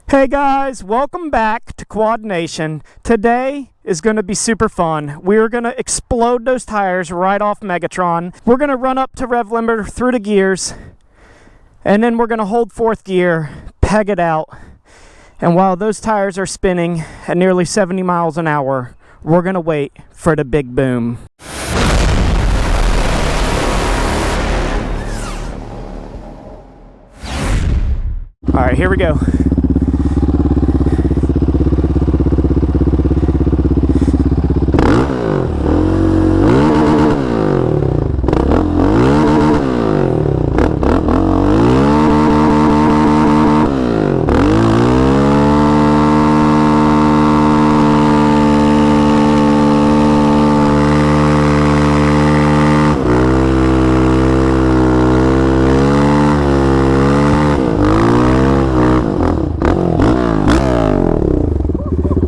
Hey guys, welcome back to Quad Nation. Today is going to be super fun. We're going to explode those tires right off Megatron. We're going to run up to Rev-Limiter through the gears, and then we're going to hold fourth gear, peg it out, and while those tires are spinning at nearly 70 miles an hour, we're going to wait for the big boom. All right, here we go.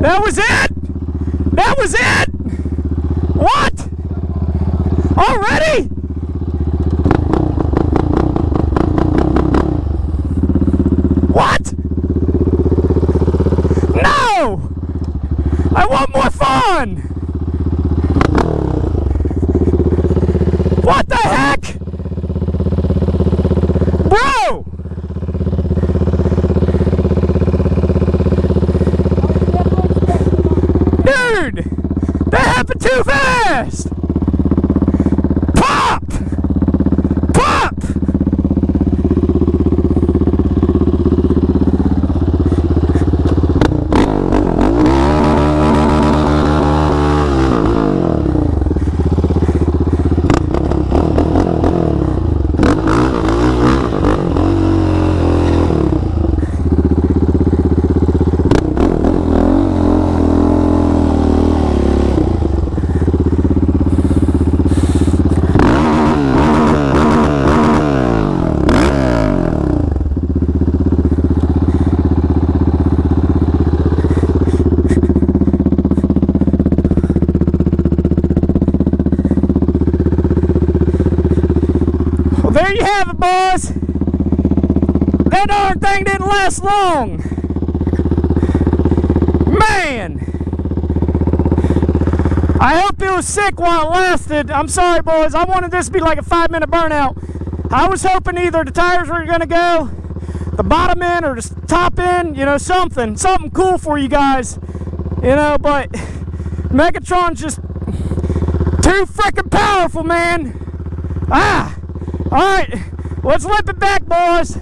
That was it! That was it! What? Already? What? No! I want more fun! What the heck? Bro! Dude! That happened too fast! Pop! Pop! There you have it, boys. That darn thing didn't last long. Man. I hope it was sick while it lasted. I'm sorry, boys. I wanted this to be like a 5-minute burnout. I was hoping either the tires were going to go the bottom end or the top end, you know, something cool for you guys, you know, but Megatron's just too freaking powerful, man. Alright, let's lip it back, boys.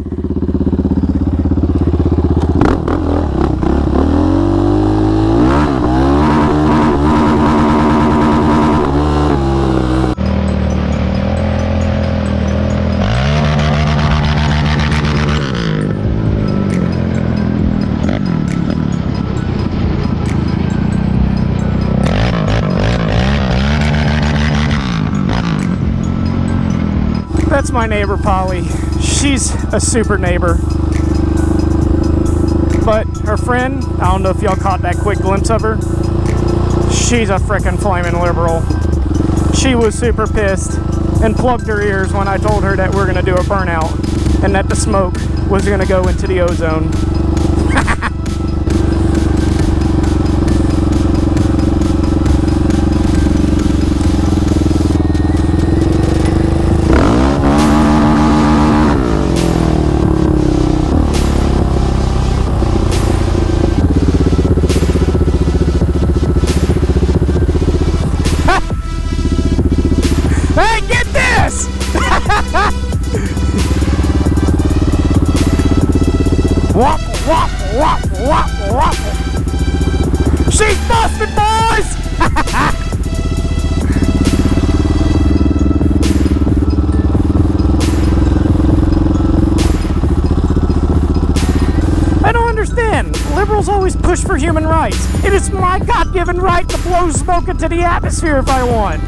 That's my neighbor, Polly. She's a super neighbor. But her friend, I don't know if y'all caught that quick glimpse of her. She's a frickin' flaming liberal. She was super pissed and plugged her ears when I told her that we're gonna do a burnout and that the smoke was gonna go into the ozone. Hey, get this! Waffle, waffle, waffle, waffle, waffle. She's busted, boys! I don't understand. Liberals always push for human rights. It is my God-given right to blow smoke into the atmosphere if I want.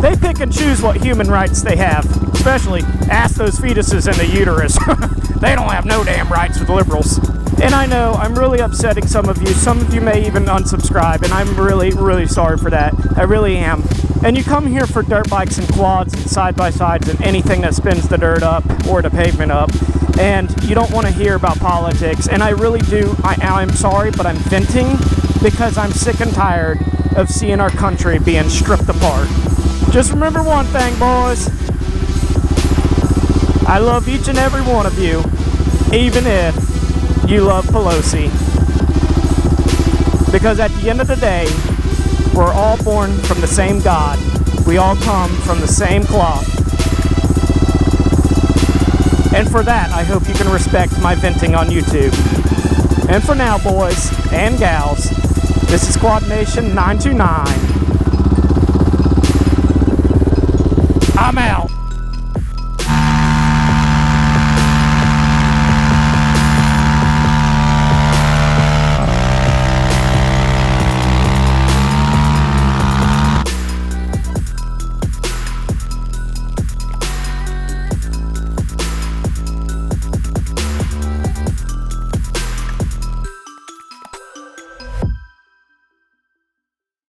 They pick and choose what human rights they have, especially ask those fetuses in the uterus. They don't have no damn rights with liberals. And I know I'm really upsetting some of you. Some of you may even unsubscribe, and I'm really, really sorry for that. I really am. And you come here for dirt bikes and quads and side-by-sides and anything that spins the dirt up or the pavement up. and you don't want to hear about politics. And I really do. I'm sorry, but I'm venting because I'm sick and tired of seeing our country being stripped apart. Just remember one thing, boys. I love each and every one of you, even if you love Pelosi. Because at the end of the day, we're all born from the same God. We all come from the same cloth. And for that, I hope you can respect my venting on YouTube. And for now, boys and gals, this is Squad Nation 929. I'm out.